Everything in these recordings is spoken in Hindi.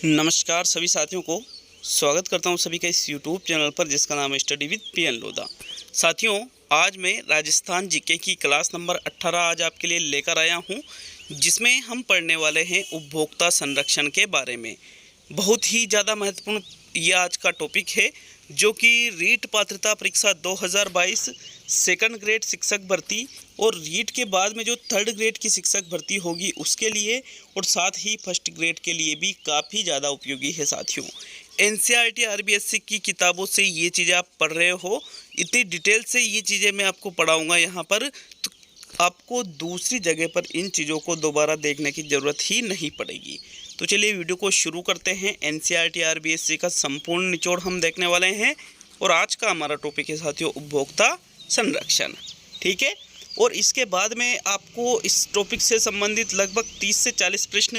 नमस्कार सभी साथियों को स्वागत करता हूं सभी का इस यूट्यूब चैनल पर जिसका नाम है स्टडी विद पीएन लोधा। साथियों, आज मैं राजस्थान जीके की क्लास नंबर 18 आज आपके लिए लेकर आया हूं, जिसमें हम पढ़ने वाले हैं उपभोक्ता संरक्षण के बारे में। बहुत ही ज़्यादा महत्वपूर्ण ये आज का टॉपिक है, जो कि रीट पात्रता परीक्षा 2022 सेकंड ग्रेड शिक्षक भर्ती और रीट के बाद में जो थर्ड ग्रेड की शिक्षक भर्ती होगी उसके लिए, और साथ ही फर्स्ट ग्रेड के लिए भी काफ़ी ज़्यादा उपयोगी है। साथियों, एनसीईआरटी आरबीएससी की किताबों से ये चीज़ें आप पढ़ रहे हो, इतनी डिटेल से ये चीज़ें मैं आपको पढ़ाऊँगा यहाँ पर, तो आपको दूसरी जगह पर इन चीज़ों को दोबारा देखने की ज़रूरत ही नहीं पड़ेगी। तो चलिए वीडियो को शुरू करते हैं। एनसीईआरटी आरबीएससी का संपूर्ण निचोड़ हम देखने वाले हैं, और आज का हमारा टॉपिक है साथियों उपभोक्ता संरक्षण। ठीक है, और इसके बाद में आपको इस टॉपिक से संबंधित लगभग 30 से 40 प्रश्न,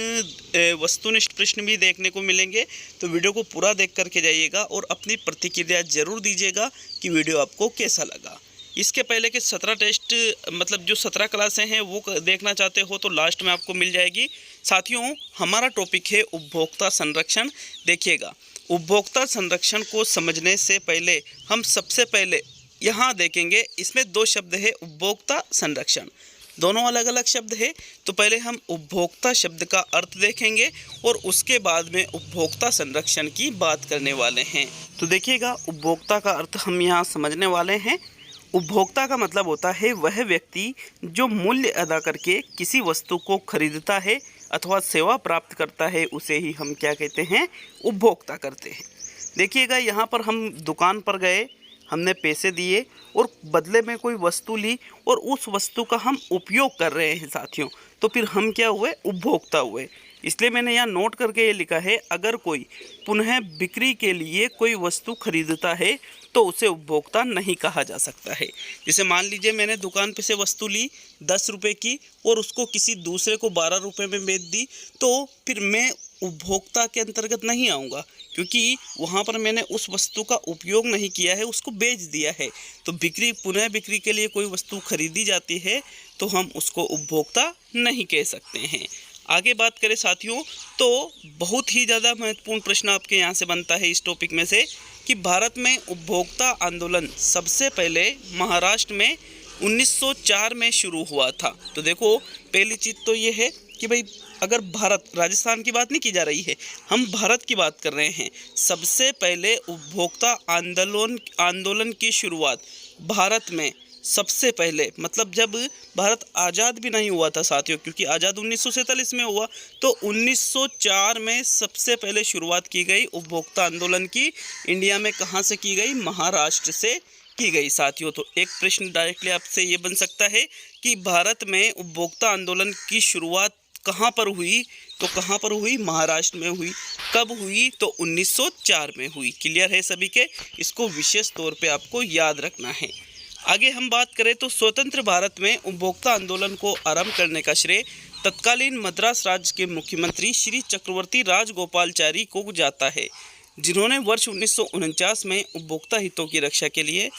वस्तुनिष्ठ प्रश्न भी देखने को मिलेंगे। तो वीडियो को पूरा देख करके जाइएगा और अपनी प्रतिक्रिया जरूर दीजिएगा कि वीडियो आपको कैसा लगा। इसके पहले के 17 टेस्ट, मतलब जो 17 क्लासें हैं वो देखना चाहते हो तो लास्ट में आपको मिल जाएगी। साथियों, हमारा टॉपिक है उपभोक्ता संरक्षण। देखिएगा, उपभोक्ता संरक्षण को समझने से पहले हम सबसे पहले यहाँ देखेंगे, इसमें दो शब्द है उपभोक्ता संरक्षण, दोनों अलग अलग शब्द है। तो पहले हम उपभोक्ता शब्द का अर्थ देखेंगे और उसके बाद में उपभोक्ता संरक्षण की बात करने वाले हैं। तो देखिएगा, उपभोक्ता का अर्थ हम यहाँ समझने वाले हैं। उपभोक्ता का मतलब होता है वह व्यक्ति जो मूल्य अदा करके किसी वस्तु को खरीदता है अथवा सेवा प्राप्त करता है, उसे ही हम क्या कहते हैं, उपभोक्ता करते हैं। देखिएगा, यहाँ पर हम दुकान पर गए, हमने पैसे दिए और बदले में कोई वस्तु ली और उस वस्तु का हम उपयोग कर रहे हैं साथियों, तो फिर हम क्या हुए, उपभोक्ता हुए। इसलिए मैंने यहाँ नोट करके ये लिखा है, अगर कोई पुनः बिक्री के लिए कोई वस्तु खरीदता है तो उसे उपभोक्ता नहीं कहा जा सकता है। जैसे मान लीजिए मैंने दुकान पे से वस्तु ली 10 रुपये की और उसको किसी दूसरे को 12 रुपये में बेच दी, तो फिर मैं उपभोक्ता के अंतर्गत नहीं आऊँगा, क्योंकि वहाँ पर मैंने उस वस्तु का उपयोग नहीं किया है, उसको बेच दिया है। तो पुनः बिक्री के लिए कोई वस्तु खरीदी जाती है तो हम उसको उपभोक्ता नहीं कह सकते हैं। आगे बात करें साथियों, तो बहुत ही ज़्यादा महत्वपूर्ण प्रश्न आपके यहाँ से बनता है इस टॉपिक में से, कि भारत में उपभोक्ता आंदोलन सबसे पहले महाराष्ट्र में 1904 में शुरू हुआ था। तो देखो, पहली चीज़ तो ये है कि भाई, अगर भारत, राजस्थान की बात नहीं की जा रही है, हम भारत की बात कर रहे हैं। सबसे पहले उपभोक्ता आंदोलन की शुरुआत भारत में सबसे पहले, मतलब जब भारत आज़ाद भी नहीं हुआ था साथियों, क्योंकि आज़ाद 1947 में हुआ, तो 1904 में सबसे पहले शुरुआत की गई उपभोक्ता आंदोलन की। इंडिया में कहाँ से की गई, महाराष्ट्र से की गई साथियों। तो एक प्रश्न डायरेक्टली आपसे ये बन सकता है कि भारत में उपभोक्ता आंदोलन की शुरुआत कहाँ पर हुई, तो कहाँ पर हुई, महाराष्ट्र में हुई। कब हुई, तो 1904 में हुई। क्लियर है सभी के, इसको विशेष तौर पे आपको याद रखना है। आगे हम बात करें तो स्वतंत्र भारत में उपभोक्ता आंदोलन को आरंभ करने का श्रेय तत्कालीन मद्रास राज्य के मुख्यमंत्री श्री चक्रवर्ती राजगोपालचारी को जाता है, जिन्होंने वर्ष 1949 में उपभोक्ता हितों की रक्षा के लिए।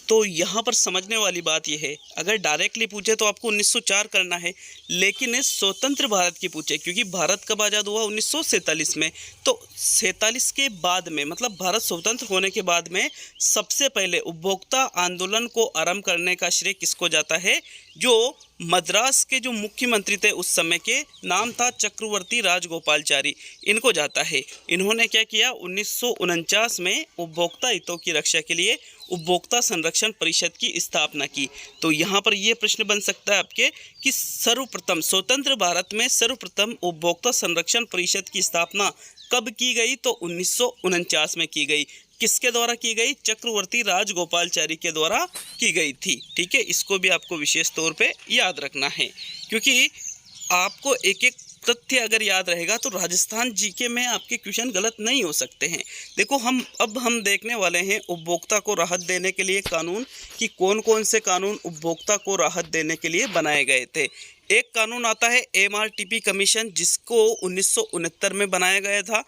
तो यहाँ पर समझने वाली बात यह है, अगर डायरेक्टली पूछे तो आपको 1904 करना है, लेकिन स्वतंत्र भारत की पूछे, क्योंकि भारत कब आज़ाद हुआ, 1947 में, तो 47 के बाद में, मतलब भारत स्वतंत्र होने के बाद में सबसे पहले उपभोक्ता आंदोलन को आरंभ करने का श्रेय किसको जाता है, जो मद्रास के जो मुख्यमंत्री थे उस समय के, नाम था चक्रवर्ती राजगोपालचारी, इनको जाता है। इन्होंने क्या किया, 1949 में उपभोक्ता हितों की रक्षा के लिए उपभोक्ता संरक्षण परिषद की स्थापना की। तो यहाँ पर यह प्रश्न बन सकता है आपके कि सर्वप्रथम स्वतंत्र भारत में सर्वप्रथम उपभोक्ता संरक्षण परिषद की स्थापना कब की गई, तो 1949 में की गई। किसके द्वारा की गई, चक्रवर्ती राजगोपालचारी के द्वारा की गई थी। ठीक है, इसको भी आपको विशेष तौर पे याद रखना है, क्योंकि आपको एक एक तथ्य अगर याद रहेगा तो राजस्थान जीके में आपके क्वेश्चन गलत नहीं हो सकते हैं। देखो, अब हम देखने वाले हैं उपभोक्ता को राहत देने के लिए कानून, कि कौन कौन से कानून उपभोक्ता को राहत देने के लिए बनाए गए थे। एक कानून आता है एमआरटीपी कमीशन, जिसको 1969 में बनाया गया था।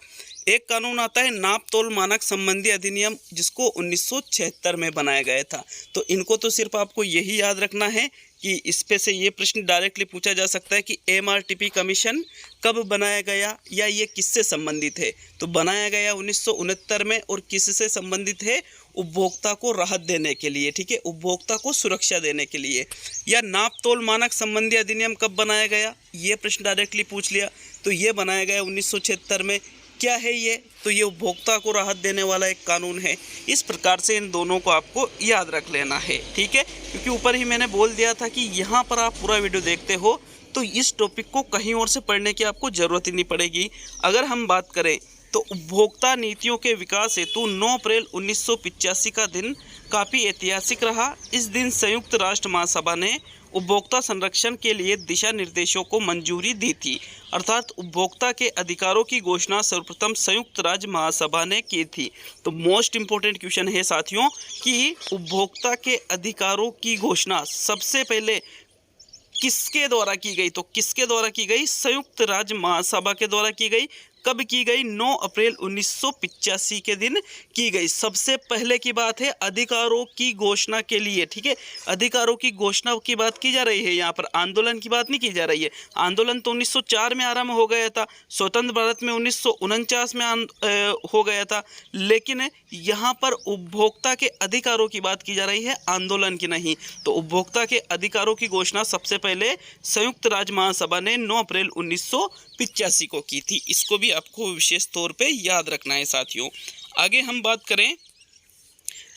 एक कानून आता है नाप तोल मानक संबंधी अधिनियम, जिसको 1976 में बनाया गया था। तो इनको तो सिर्फ आपको यही याद रखना है कि इस पे से ये प्रश्न डायरेक्टली पूछा जा सकता है कि एमआरटीपी कमीशन कब बनाया गया या ये किससे संबंधित है। तो बनाया गया 1969 में और किससे संबंधित है, उपभोक्ता को राहत देने के लिए, ठीक है, उपभोक्ता को सुरक्षा देने के लिए। या नाप तोल मानक संबंधी अधिनियम कब बनाया गया, ये प्रश्न डायरेक्टली पूछ लिया। तो ये बनाया गया 1976 में। क्या है ये, तो ये उपभोक्ता को राहत देने वाला एक कानून है। इस प्रकार से इन दोनों को आपको याद रख लेना है, ठीक है, क्योंकि ऊपर ही मैंने बोल दिया था कि यहाँ पर आप पूरा वीडियो देखते हो तो इस टॉपिक को कहीं और से पढ़ने की आपको ज़रूरत ही नहीं पड़ेगी। अगर हम बात करें तो उपभोक्ता नीतियों के विकास हेतु 9 अप्रैल 1985 का दिन काफ़ी ऐतिहासिक रहा। इस दिन संयुक्त राष्ट्र महासभा ने उपभोक्ता संरक्षण के लिए दिशा निर्देशों को मंजूरी दी थी। अर्थात उपभोक्ता के अधिकारों की घोषणा सर्वप्रथम संयुक्त राज्य महासभा ने की थी। तो मोस्ट इम्पोर्टेंट क्वेश्चन है साथियों कि उपभोक्ता के अधिकारों की घोषणा सबसे पहले किसके द्वारा की गई, तो किसके द्वारा की गई, संयुक्त राज्य महासभा के द्वारा की गई। कब की गई, 9 अप्रैल 1985 के दिन की गई। सबसे पहले की बात है अधिकारों की घोषणा के लिए, ठीक है, अधिकारों की घोषणा की बात की जा रही है, यहाँ पर आंदोलन की बात नहीं की जा रही है। आंदोलन तो 1904 में आरंभ हो गया था, स्वतंत्र भारत में 1949 में हो गया था, लेकिन यहाँ पर उपभोक्ता के अधिकारों की बात की जा रही है, आंदोलन की नहीं। तो उपभोक्ता के अधिकारों की घोषणा सबसे पहले संयुक्त राज्य महासभा ने 9 अप्रैल 1985 को की थी। इसको भी आपको विशेष तौर पे याद रखना है साथियों। आगे हम बात करें,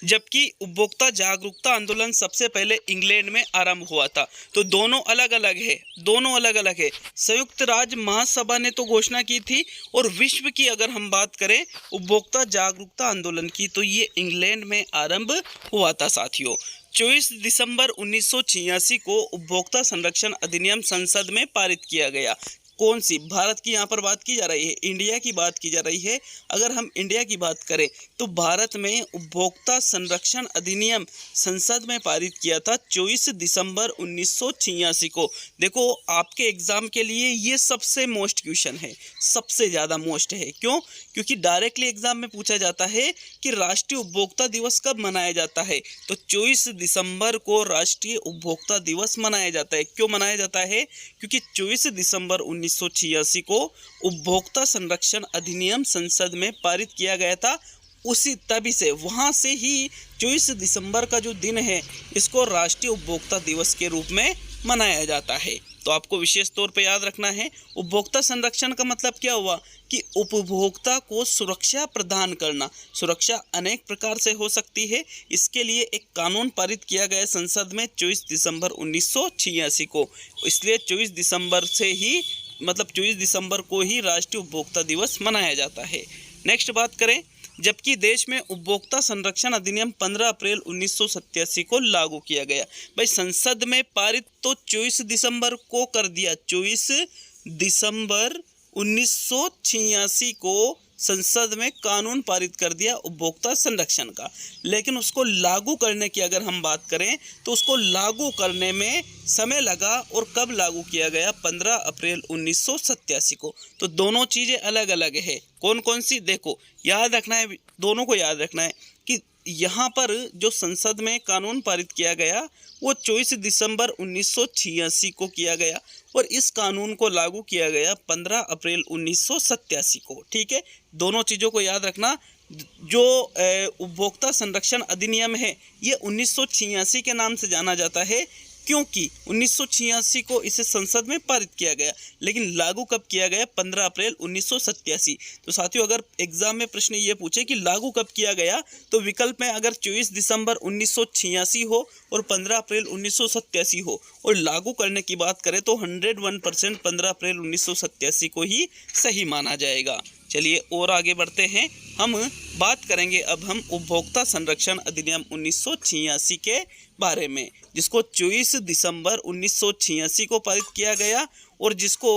जबकि उपभोक्ता जागरूकता आंदोलन सबसे पहले इंग्लैंड में आरंभ हुआ था। तो दोनों अलग अलग है, दोनों अलग अलग है। संयुक्त राज्य महासभा ने तो घोषणा की थी और विश्व की अगर हम बात करें उपभोक्ता जागरूकता आंदोलन की, तो ये इंग्लैंड में आरंभ हुआ था साथियों। 24 दिसंबर 1986 को उपभोक्ता संरक्षण अधिनियम संसद में पारित किया गया। कौन सी, भारत की यहाँ पर बात की जा रही है, इंडिया की बात की जा रही है। अगर हम इंडिया की बात करें तो भारत में उपभोक्ता संरक्षण अधिनियम संसद में पारित किया था 24 दिसंबर 1986 को। देखो आपके एग्जाम के लिए ये सबसे मोस्ट क्वेश्चन है, सबसे ज़्यादा मोस्ट है। क्यों, क्योंकि डायरेक्टली एग्जाम में पूछा जाता है कि राष्ट्रीय उपभोक्ता दिवस कब मनाया जाता है। तो 24 दिसंबर को राष्ट्रीय उपभोक्ता दिवस मनाया जाता है। क्यों मनाया जाता है, क्योंकि 24 दिसंबर 1986 को उपभोक्ता संरक्षण अधिनियम संसद में पारित किया गया था। उसी तभी से वहां से ही 24 दिसंबर का जो दिन है इसको राष्ट्रीय उपभोक्ता दिवस के रूप में मनाया जाता है। तो आपको विशेष तौर पे याद रखना है, उपभोक्ता संरक्षण का मतलब क्या हुआ कि उपभोक्ता को सुरक्षा प्रदान करना। सुरक्षा अनेक प्रकार से हो सकती है, इसके लिए एक कानून पारित किया गया संसद में 24 दिसंबर 1986 को। इसलिए 24 दिसंबर से ही, मतलब 24 दिसंबर को ही राष्ट्रीय उपभोक्ता दिवस मनाया जाता है। नेक्स्ट बात करें, जबकि देश में उपभोक्ता संरक्षण अधिनियम 15 अप्रैल 1987 को लागू किया गया। भाई संसद में पारित तो 24 दिसंबर को कर दिया, 24 दिसंबर 1986 को संसद में कानून पारित कर दिया उपभोक्ता संरक्षण का, लेकिन उसको लागू करने की अगर हम बात करें तो उसको लागू करने में समय लगा। और कब लागू किया गया, 15 अप्रैल 1987 को। तो दोनों चीज़ें अलग अलग है। कौन कौन सी, देखो याद रखना है, दोनों को याद रखना है कि यहाँ पर जो संसद में कानून पारित किया गया वो 24 दिसंबर 1986 को किया गया और इस कानून को लागू किया गया 15 अप्रैल 1987 को, ठीक है। दोनों चीज़ों को याद रखना। जो उपभोक्ता संरक्षण अधिनियम है ये 1986 के नाम से जाना जाता है, क्योंकि 1986 को इसे संसद में पारित किया गया, लेकिन लागू कब किया गया, 15 अप्रैल 1987। तो साथियों अगर एग्जाम में प्रश्न ये पूछे कि लागू कब किया गया, तो विकल्प में अगर 24 दिसंबर 1986 हो और 15 अप्रैल 1987 हो और लागू करने की बात करें तो 101% 15 अप्रैल 1987 को ही सही माना जाएगा। चलिए और आगे बढ़ते हैं, हम बात करेंगे अब हम उपभोक्ता संरक्षण अधिनियम 1986 के बारे में, जिसको 24 दिसंबर 1986 को पारित किया गया और जिसको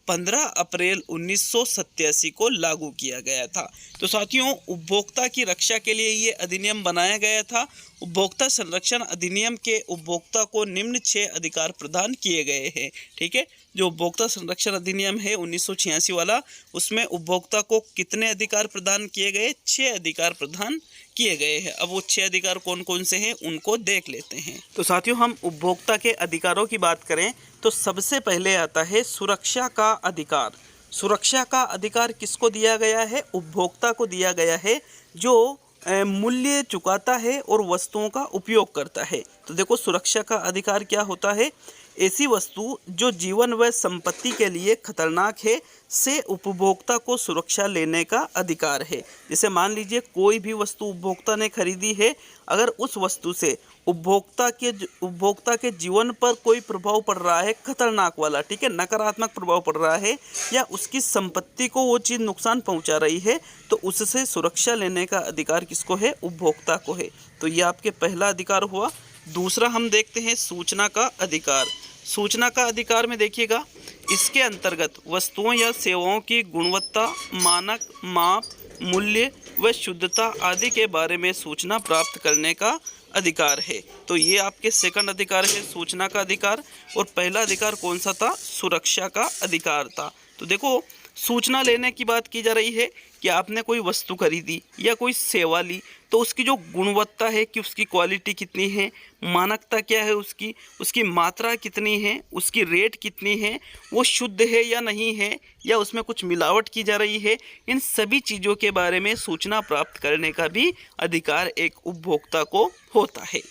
15 अप्रैल 1987 को लागू किया गया था। तो साथियों, उपभोक्ता की रक्षा के लिए ये अधिनियम बनाया गया था। उपभोक्ता संरक्षण अधिनियम के उपभोक्ता को निम्न 6 अधिकार प्रदान किए गए हैं। ठीक है, जो उपभोक्ता संरक्षण अधिनियम है 1986 वाला, उसमें उपभोक्ता को कितने अधिकार प्रदान किए गए? 6 अधिकार प्रदान किए गए हैं। अब वो 6 अधिकार कौन कौन से हैं उनको देख लेते हैं। तो साथियों, हम उपभोक्ता के अधिकारों की बात करें तो सबसे पहले आता है सुरक्षा का अधिकार। सुरक्षा का अधिकार किसको दिया गया है? उपभोक्ता को दिया गया है, जो मूल्य चुकाता है और वस्तुओं का उपयोग करता है। तो देखो, सुरक्षा का अधिकार क्या होता है? ऐसी वस्तु जो जीवन व संपत्ति के लिए खतरनाक है से उपभोक्ता को सुरक्षा लेने का अधिकार है। जैसे मान लीजिए कोई भी वस्तु उपभोक्ता ने खरीदी है, अगर उस वस्तु से उपभोक्ता के जीवन पर कोई प्रभाव पड़ रहा है, खतरनाक वाला, ठीक है, नकारात्मक प्रभाव पड़ रहा है, या उसकी संपत्ति को वो चीज़ नुकसान पहुंचा रही है, तो उससे सुरक्षा लेने का अधिकार किसको है? उपभोक्ता को है। तो ये आपके पहला अधिकार हुआ। दूसरा हम देखते हैं सूचना का अधिकार। सूचना का अधिकार में देखिएगा, इसके अंतर्गत वस्तुओं या सेवाओं की गुणवत्ता, मानक, माप, मूल्य व शुद्धता आदि के बारे में सूचना प्राप्त करने का अधिकार है। तो ये आपके सेकंड अधिकार है, सूचना का अधिकार। और पहला अधिकार कौन सा था? सुरक्षा का अधिकार था। तो देखो, सूचना लेने की बात की जा रही है कि आपने कोई वस्तु खरीदी या कोई सेवा ली, तो उसकी जो गुणवत्ता है कि उसकी क्वालिटी कितनी है, मानकता क्या है उसकी मात्रा कितनी है, उसकी रेट कितनी है, वो शुद्ध है या नहीं है, या उसमें कुछ मिलावट की जा रही है, इन सभी चीज़ों के बारे में सूचना प्राप्त करने का भी अधिकार एक उपभोक्ता को होता है।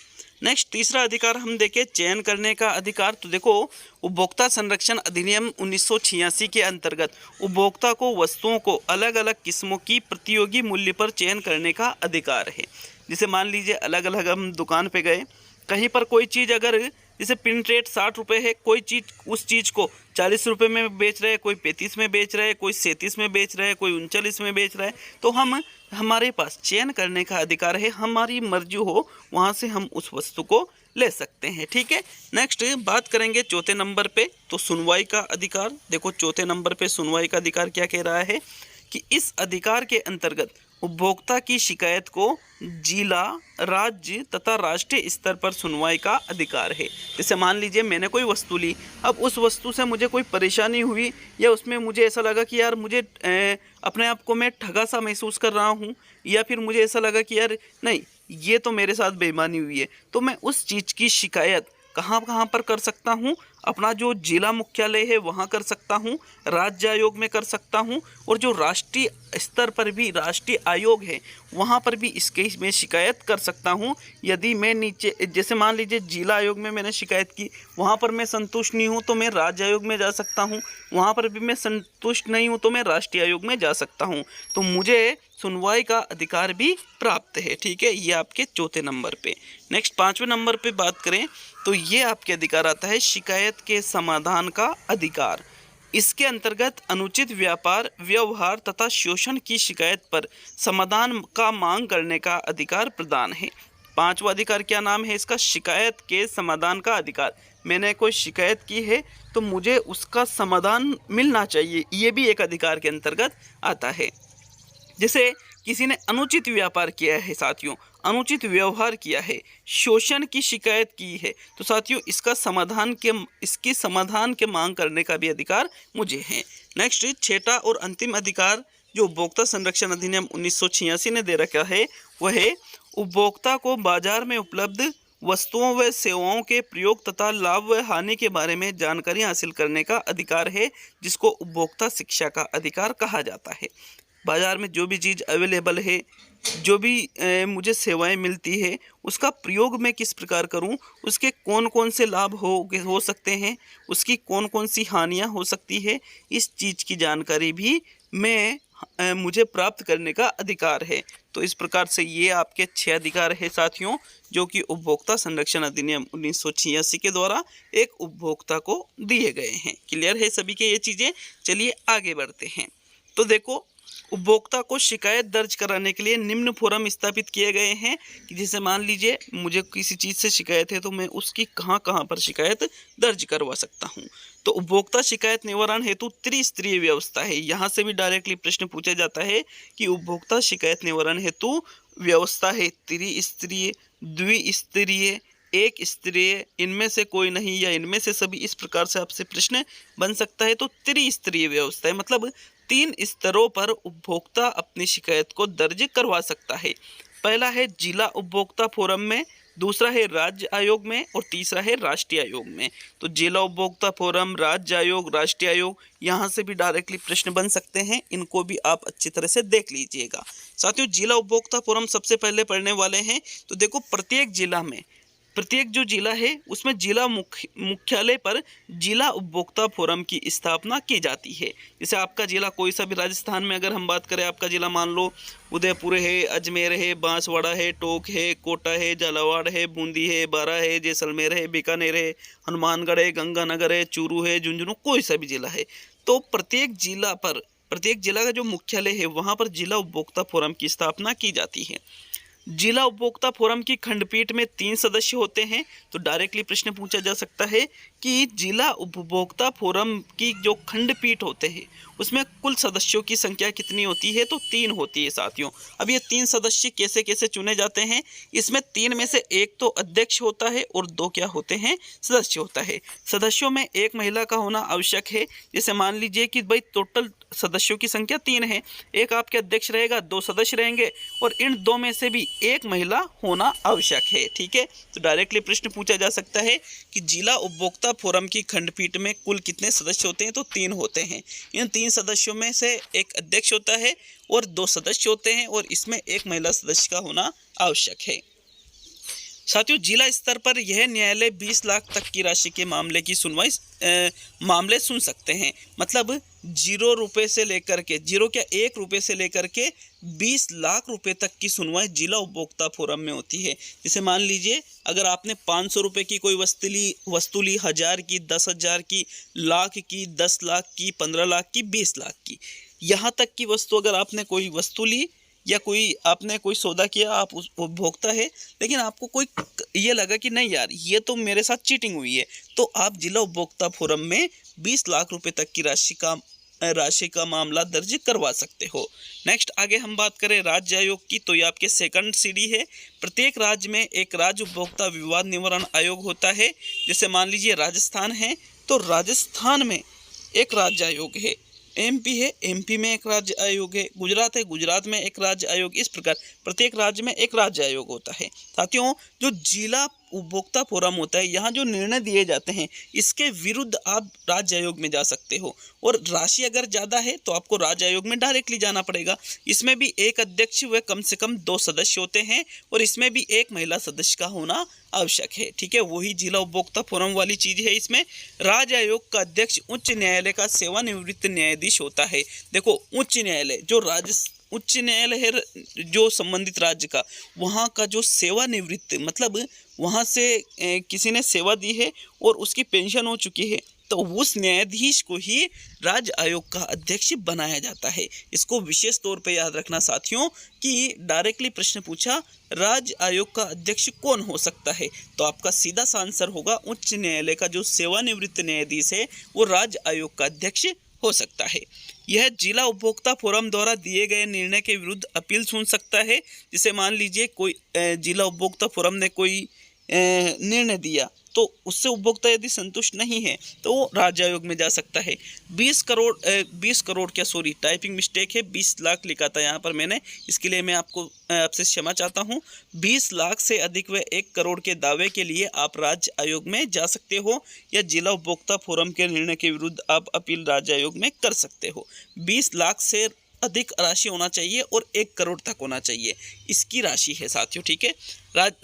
नेक्स्ट, तीसरा अधिकार हम देखें, चयन करने का अधिकार। तो देखो, उपभोक्ता संरक्षण अधिनियम 1986 के अंतर्गत उपभोक्ता को वस्तुओं को अलग अलग किस्मों की प्रतियोगी मूल्य पर चयन करने का अधिकार है। जैसे मान लीजिए अलग अलग हम दुकान पे गए, कहीं पर कोई चीज़ अगर जैसे प्रिंट रेट 60 रुपये है, कोई चीज़ उस चीज़ को 40 रुपये में बेच रहे हैं, कोई 35 में बेच रहे हैं, कोई 37 में बेच रहे हैं, कोई 39 में बेच रहा है, तो हमारे पास चयन करने का अधिकार है। हमारी मर्जी हो वहाँ से हम उस वस्तु को ले सकते हैं। ठीक है, नेक्स्ट बात करेंगे चौथे नंबर पे, तो सुनवाई का अधिकार। देखो, चौथे नंबर पे सुनवाई का अधिकार क्या कह रहा है कि इस अधिकार के अंतर्गत उपभोक्ता की शिकायत को जिला, राज्य तथा राष्ट्रीय स्तर पर सुनवाई का अधिकार है। जैसे मान लीजिए मैंने कोई वस्तु ली, अब उस वस्तु से मुझे कोई परेशानी हुई, या उसमें मुझे ऐसा लगा कि यार मुझे अपने आप को मैं ठगा सा महसूस कर रहा हूँ, या फिर मुझे ऐसा लगा कि यार नहीं, ये तो मेरे साथ बेईमानी हुई है, तो मैं उस चीज़ की शिकायत कहाँ पर कर सकता हूँ? अपना जो जिला मुख्यालय है वहाँ कर सकता हूँ, राज्य आयोग में कर सकता हूँ, और जो राष्ट्रीय स्तर पर भी राष्ट्रीय आयोग है वहाँ पर भी इसके में शिकायत कर सकता हूँ। यदि मैं नीचे जैसे मान लीजिए जिला आयोग में मैंने शिकायत की, वहाँ पर मैं संतुष्ट नहीं हूँ तो मैं राज्य आयोग में जा सकता हूँ, वहाँ पर भी मैं संतुष्ट नहीं हूँ तो मैं राष्ट्रीय आयोग में जा सकता हूँ। तो मुझे सुनवाई का अधिकार भी प्राप्त है। ठीक है, ये आपके चौथे नंबर पे। नेक्स्ट, पाँचवें नंबर पे बात करें तो ये आपके अधिकार आता है शिकायत के समाधान का अधिकार। इसके अंतर्गत अनुचित व्यापार, व्यवहार तथा शोषण की शिकायत पर समाधान का मांग करने का अधिकार प्रदान है। पांचवा अधिकार क्या नाम है इसका? शिकायत के समाधान का अधिकार। मैंने कोई शिकायत की है तो मुझे उसका समाधान मिलना चाहिए, ये भी एक अधिकार के अंतर्गत आता है। जैसे किसी ने अनुचित व्यापार किया है साथियों, अनुचित व्यवहार किया है, शोषण की शिकायत की है, तो साथियों इसकी समाधान के मांग करने का भी अधिकार मुझे है। नेक्स्ट, छठा और अंतिम अधिकार जो उपभोक्ता संरक्षण अधिनियम 1986 ने दे रखा है वह है उपभोक्ता को बाजार में उपलब्ध वस्तुओं व सेवाओं के प्रयोग तथा लाभ व हानि के बारे में जानकारी हासिल करने का अधिकार है, जिसको उपभोक्ता शिक्षा का अधिकार कहा जाता है। बाज़ार में जो भी चीज़ अवेलेबल है, जो भी मुझे सेवाएं मिलती है, उसका प्रयोग मैं किस प्रकार करूं, उसके कौन कौन से लाभ हो सकते हैं, उसकी कौन कौन सी हानियां हो सकती है, इस चीज़ की जानकारी भी मुझे प्राप्त करने का अधिकार है। तो इस प्रकार से ये आपके 6 अधिकार है साथियों, जो कि उपभोक्ता संरक्षण अधिनियम 1986 के द्वारा एक उपभोक्ता को दिए गए हैं। क्लियर है सभी के ये चीज़ें? चलिए आगे बढ़ते हैं। तो देखो, उपभोक्ता को शिकायत दर्ज कराने के लिए निम्न फोरम स्थापित किए गए हैं कि जैसे मान लीजिए मुझे किसी चीज़ से शिकायत है तो मैं उसकी कहाँ कहाँ पर शिकायत दर्ज करवा सकता हूँ। तो उपभोक्ता शिकायत निवारण हेतु त्रिस्तरीय व्यवस्था है। यहाँ से भी डायरेक्टली प्रश्न पूछा जाता है कि उपभोक्ता शिकायत निवारण हेतु व्यवस्था है त्रिस्तरीय, द्विस्तरीय, एक स्तरीय, इनमें से कोई नहीं या इनमें से सभी, इस प्रकार से आपसे प्रश्न बन सकता है। तो त्रिस्तरीय व्यवस्था है, मतलब 3 स्तरों पर उपभोक्ता अपनी शिकायत को दर्ज करवा सकता है। पहला है जिला उपभोक्ता फोरम में, दूसरा है राज्य आयोग में और तीसरा है राष्ट्रीय आयोग में। तो जिला उपभोक्ता फोरम, राज्य आयोग, राष्ट्रीय आयोग, यहाँ से भी डायरेक्टली प्रश्न बन सकते हैं। इनको भी आप अच्छी तरह से देख लीजिएगा। साथियों, जिला उपभोक्ता फोरम सबसे पहले पढ़ने वाले हैं। तो देखो, प्रत्येक जो जिला है उसमें जिला मुख्यालय पर जिला उपभोक्ता फोरम की स्थापना की जाती है। जैसे आपका जिला कोई सा भी, राजस्थान में अगर हम बात करें, आपका जिला मान लो उदयपुर है, अजमेर है, बांसवाड़ा है, टोंक है, कोटा है, झालावाड़ है, बूंदी है, बारा है, जैसलमेर है, बीकानेर है, हनुमानगढ़ है, गंगानगर है, चूरू है, झुंझुनू, कोई सा भी जिला है। तो प्रत्येक जिला का जो मुख्यालय है वहाँ पर जिला उपभोक्ता फोरम की स्थापना की जाती है। जिला उपभोक्ता फोरम की खंडपीठ में 3 सदस्य होते हैं। तो डायरेक्टली प्रश्न पूछा जा सकता है कि जिला उपभोक्ता फोरम की जो खंडपीठ होते हैं उसमें कुल सदस्यों की संख्या कितनी होती है? तो 3 होती है साथियों। अब ये 3 सदस्य कैसे कैसे चुने जाते हैं? इसमें 3 में से एक तो अध्यक्ष होता है और 2 क्या होते हैं? सदस्य होता है। सदस्यों में एक महिला का होना आवश्यक है। जैसे मान लीजिए कि भाई टोटल सदस्यों की संख्या 3 है, एक आपके अध्यक्ष रहेगा, 2 सदस्य रहेंगे और इन 2 में से भी एक महिला होना आवश्यक है। ठीक है, तो डायरेक्टली प्रश्न पूछा जा सकता है कि जिला उपभोक्ता फोरम की खंडपीठ में कुल कितने सदस्य होते हैं? तो 3 होते हैं। इन 3 सदस्यों में से एक अध्यक्ष होता है और 2 सदस्य होते हैं और इसमें एक महिला सदस्य का होना आवश्यक है। साथियों, जिला स्तर पर यह न्यायालय 20 लाख तक की राशि के मामले सुन सकते हैं। मतलब 0 रुपये से लेकर के 1 रुपये से लेकर के 20 लाख रुपए तक की सुनवाई जिला उपभोक्ता फोरम में होती है। जैसे मान लीजिए अगर आपने 500 रुपये की कोई वस्तु ली, 1000 की, 10,000 की, लाख की, 10 लाख की, 15 लाख की, 20 लाख की, यहाँ तक की वस्तु अगर आपने कोई वस्तु ली या आपने कोई सौदा किया, आप उस उपभोक्ता है, लेकिन आपको कोई ये लगा कि नहीं यार ये तो मेरे साथ चीटिंग हुई है, तो आप जिला उपभोक्ता फोरम में 20 लाख रुपए तक की राशि का मामला दर्ज करवा सकते हो। नेक्स्ट आगे हम बात करें राज्य आयोग की, तो ये आपके सेकंड सीडी है। प्रत्येक राज्य में एक राज्य उपभोक्ता विवाद निवारण आयोग होता है। जैसे मान लीजिए राजस्थान है तो राजस्थान में एक राज्य आयोग है, एमपी है, एमपी में एक राज्य आयोग है, गुजरात है, गुजरात में एक राज्य आयोग। इस प्रकार प्रत्येक राज्य में एक राज्य आयोग होता है। साथियों, जो जिला उपभोक्ता फोरम होता है, यहाँ जो निर्णय दिए जाते हैं इसके विरुद्ध आप राज्य आयोग में जा सकते हो, और राशि अगर ज़्यादा है तो आपको राज्य आयोग में डायरेक्टली जाना पड़ेगा। इसमें भी एक अध्यक्ष व कम से कम 2 सदस्य होते हैं और इसमें भी एक महिला सदस्य का होना आवश्यक है। ठीक है, वही जिला उपभोक्ता फोरम वाली चीज़ है। इसमें राज्य आयोग का अध्यक्ष उच्च न्यायालय का सेवानिवृत्त न्यायाधीश होता है। देखो, उच्च न्यायालय है जो संबंधित राज्य का, वहाँ का जो सेवानिवृत्त, मतलब वहाँ से किसी ने सेवा दी है और उसकी पेंशन हो चुकी है, तो उस न्यायाधीश को ही राज्य आयोग का अध्यक्ष बनाया जाता है। इसको विशेष तौर पे याद रखना साथियों कि डायरेक्टली प्रश्न पूछा राज्य आयोग का अध्यक्ष कौन हो सकता है, तो आपका सीधा सा आंसर होगा उच्च न्यायालय का जो सेवानिवृत्त न्यायाधीश है वो राज्य आयोग का अध्यक्ष हो सकता है। यह जिला उपभोक्ता फोरम द्वारा दिए गए निर्णय के विरुद्ध अपील सुन सकता है। जैसे मान लीजिए कोई जिला उपभोक्ता फोरम ने कोई निर्णय दिया, तो उससे उपभोक्ता यदि संतुष्ट नहीं है तो वो राज्य आयोग में जा सकता है। 20 करोड़ क्या, सॉरी टाइपिंग मिस्टेक है, 20 लाख लिखा था यहाँ पर मैंने, इसके लिए मैं आपसे क्षमा चाहता हूँ। 20 लाख से अधिक व 1 करोड़ के दावे के लिए आप राज्य आयोग में जा सकते हो, या जिला उपभोक्ता फोरम के निर्णय के विरुद्ध आप अपील राज्य आयोग में कर सकते हो। 20 लाख से अधिक राशि होना चाहिए और 1 करोड़ तक होना चाहिए, इसकी राशि है साथियों। ठीक है,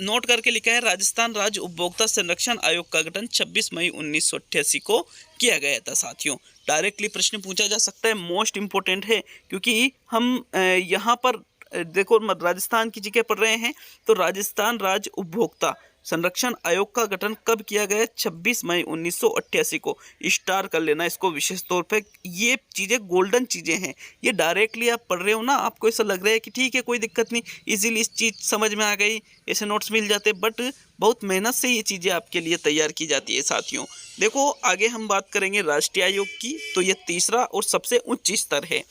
नोट करके लिखा है, राजस्थान राज्य उपभोक्ता संरक्षण आयोग का गठन 26 मई 1988 को किया गया था। साथियों, डायरेक्टली प्रश्न पूछा जा सकता है, मोस्ट इम्पोर्टेंट है, क्योंकि हम यहाँ पर देखो राजस्थान की जीके पढ़ रहे हैं तो राजस्थान राज्य उपभोक्ता संरक्षण आयोग का गठन कब किया गया? 26 मई 1988 को। स्टार कर लेना इसको विशेष तौर पे। ये चीज़ें गोल्डन चीज़ें हैं, ये डायरेक्टली आप पढ़ रहे हो ना, आपको ऐसा लग रहा है कि ठीक है कोई दिक्कत नहीं, इजीली इस चीज़ समझ में आ गई, ऐसे नोट्स मिल जाते, बट बहुत मेहनत से ये चीज़ें आपके लिए तैयार की जाती है साथियों। देखो आगे हम बात करेंगे राष्ट्रीय आयोग की, तो ये तीसरा और सबसे उच्च स्तर है।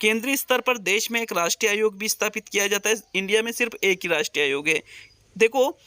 केंद्रीय स्तर पर देश में एक राष्ट्रीय आयोग भी स्थापित किया जाता है। इंडिया में सिर्फ एक ही राष्ट्रीय आयोग है। देखो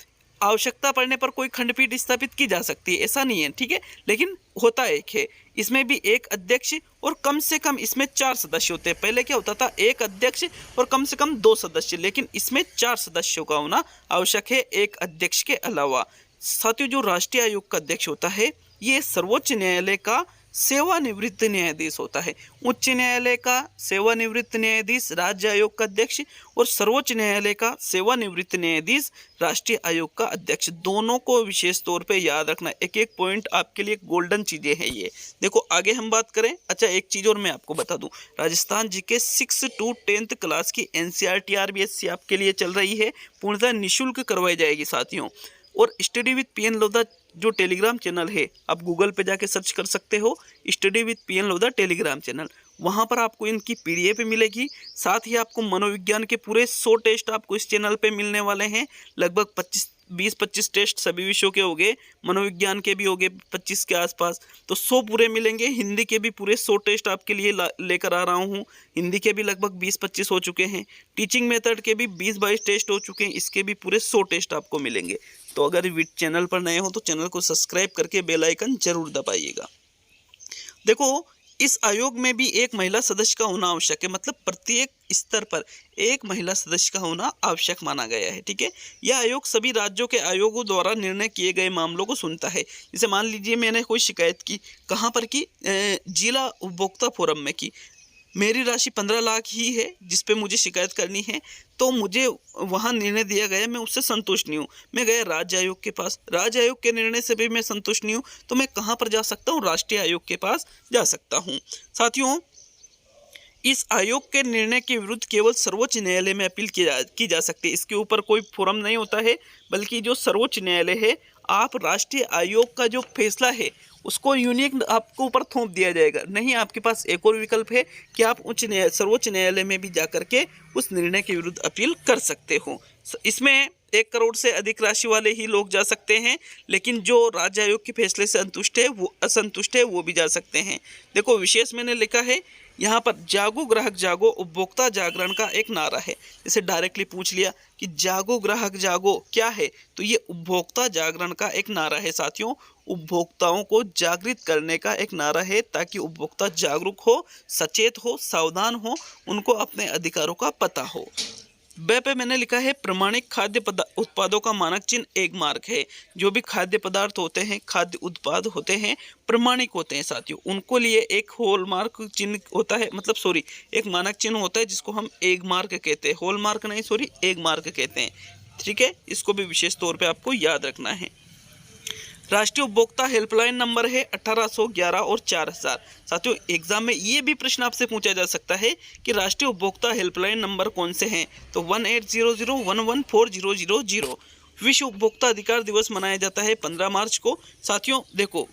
आवश्यकता पड़ने पर कोई खंडपीठ स्थापित की जा सकती है, ऐसा नहीं है, ठीक है, लेकिन होता एक है। इसमें भी एक अध्यक्ष और कम से कम इसमें 4 सदस्य होते हैं। पहले क्या होता था, एक अध्यक्ष और कम से कम 2 सदस्य, लेकिन इसमें 4 सदस्यों का होना आवश्यक है एक अध्यक्ष के अलावा। साथियों जो राष्ट्रीय आयोग का अध्यक्ष होता है ये सर्वोच्च न्यायालय का सेवानिवृत्त न्यायाधीश होता है। उच्च न्यायालय का सेवानिवृत्त न्यायाधीश राज्य आयोग का अध्यक्ष और सर्वोच्च न्यायालय का सेवानिवृत्त न्यायाधीश राष्ट्रीय आयोग का अध्यक्ष, दोनों को विशेष तौर पे याद रखना। एक एक पॉइंट आपके लिए गोल्डन चीज़ें हैं ये। देखो आगे हम बात करें, अच्छा एक चीज़ और मैं आपको बता दूं, राजस्थान जी के 6 to 10th क्लास की NCERT RBSC आपके लिए चल रही है, पूर्णतः निःशुल्क करवाई जाएगी साथियों। और स्टडी विद PN लोधा जो टेलीग्राम चैनल है, आप गूगल पे जाके सर्च कर सकते हो study with PN Lodha Telegram channel, वहाँ पर आपको इनकी PDF मिलेगी। साथ ही आपको मनोविज्ञान के पूरे 100 टेस्ट आपको इस चैनल पे मिलने वाले हैं। लगभग 20-25 टेस्ट सभी विषयों के हो गए, मनोविज्ञान के भी हो गए 25 के आसपास, तो 100 पूरे मिलेंगे। हिंदी के भी पूरे 100 टेस्ट आपके लिए लेकर आ रहा हूँ। हिंदी के भी लगभग 20-25 हो चुके हैं। टीचिंग मेथड के भी 20-22 टेस्ट हो चुके हैं, इसके भी पूरे 100 टेस्ट आपको मिलेंगे। तो अगर चैनल पर नए हो तो चैनल को सब्सक्राइब करके बेल आइकन जरूर दबाइएगा। देखो इस आयोग में भी एक महिला सदस्य का होना आवश्यक है, मतलब प्रत्येक स्तर पर एक महिला सदस्य का होना आवश्यक माना गया है, ठीक है। यह आयोग सभी राज्यों के आयोगों द्वारा निर्णय किए गए मामलों को सुनता है। जैसे मान लीजिए मैंने कोई शिकायत की, कहाँ पर की, जिला उपभोक्ता फोरम में की, मेरी राशि 15 लाख ही है जिस पे मुझे शिकायत करनी है, तो मुझे वहाँ निर्णय दिया गया, मैं उससे संतुष्ट नहीं हूँ, मैं गया राज्य आयोग के पास, राज्य आयोग के निर्णय से भी मैं संतुष्ट नहीं हूँ, तो मैं कहाँ पर जा सकता हूँ, राष्ट्रीय आयोग के पास जा सकता हूँ। साथियों इस आयोग के निर्णय के विरुद्ध केवल सर्वोच्च न्यायालय में अपील की जा सकती है। इसके ऊपर कोई फोरम नहीं होता है, बल्कि जो सर्वोच्च न्यायालय है, आप राष्ट्रीय आयोग का जो फैसला है उसको यूनिक आपको ऊपर थोप दिया जाएगा। नहीं, आपके पास एक और विकल्प है कि आप सर्वोच्च न्यायालय में भी जा करके उस निर्णय के विरुद्ध अपील कर सकते हो। इसमें 1 करोड़ से अधिक राशि वाले ही लोग जा सकते हैं, लेकिन जो राज्य आयोग के फैसले से असंतुष्ट है वो भी जा सकते हैं। देखो विशेष मैंने लिखा है यहाँ पर, जागो ग्राहक जागो उपभोक्ता जागरण का एक नारा है। जैसे डायरेक्टली पूछ लिया कि जागो ग्राहक जागो क्या है, तो ये उपभोक्ता जागरण का एक नारा है साथियों। उपभोक्ताओं को जागृत करने का एक नारा है, ताकि उपभोक्ता जागरूक हो, सचेत हो, सावधान हो, उनको अपने अधिकारों का पता हो। ब पे मैंने लिखा है प्रमाणिक खाद्य उत्पादों का मानक चिन्ह एक मार्क है। जो भी खाद्य पदार्थ होते हैं, खाद्य उत्पाद होते हैं, प्रमाणिक होते हैं साथियों, उनको लिए एक हॉलमार्क चिन्ह होता है, मतलब एक मानक चिन्ह होता है जिसको हम एक मार्क कहते हैं। हॉलमार्क नहीं, एक मार्क कहते हैं, ठीक है। इसको भी विशेष तौर पर आपको याद रखना है। राष्ट्रीय उपभोक्ता हेल्पलाइन नंबर है 1811 और 4000। साथियों एग्जाम में ये भी प्रश्न आपसे पूछा जा सकता है कि राष्ट्रीय उपभोक्ता हेल्पलाइन नंबर कौन से हैं, तो 1800114000। विश्व उपभोक्ता अधिकार दिवस मनाया जाता है 15 मार्च को। साथियों देखो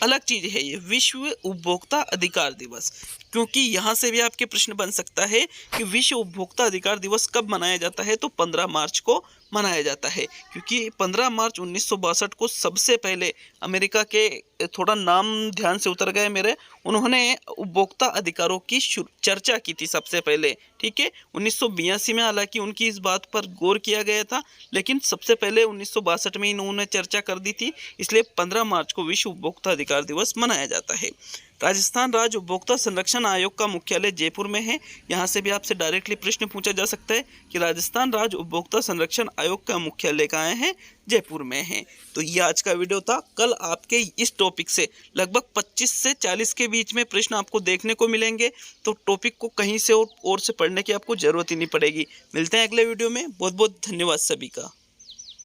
अलग चीज़ है ये विश्व उपभोक्ता अधिकार दिवस, क्योंकि यहाँ से भी आपके प्रश्न बन सकता है कि विश्व उपभोक्ता अधिकार दिवस कब मनाया जाता है, तो 15 मार्च को मनाया जाता है। क्योंकि 15 मार्च 1962 को सबसे पहले अमेरिका के, थोड़ा नाम ध्यान से उतर गए मेरे, उन्होंने उपभोक्ता अधिकारों की चर्चा की थी सबसे पहले, ठीक है। 1982 में हालांकि उनकी इस बात पर गौर किया गया था, लेकिन सबसे पहले 1962 में इन्होंने चर्चा कर दी थी, इसलिए 15 मार्च को विश्व उपभोक्ता अधिकार दिवस मनाया जाता है। राजस्थान राज्य उपभोक्ता संरक्षण आयोग का मुख्यालय जयपुर में है। यहाँ से भी आपसे डायरेक्टली प्रश्न पूछा जा सकता है कि राजस्थान राज्य उपभोक्ता संरक्षण आयोग का मुख्यालय कहाँ है, जयपुर में है। तो ये आज का वीडियो था। कल आपके इस टॉपिक से लगभग 25 से 40 के बीच में प्रश्न आपको देखने को मिलेंगे, तो टॉपिक को कहीं से और से पढ़ने की आपको ज़रूरत ही नहीं पड़ेगी। मिलते हैं अगले वीडियो में। बहुत बहुत धन्यवाद सभी का।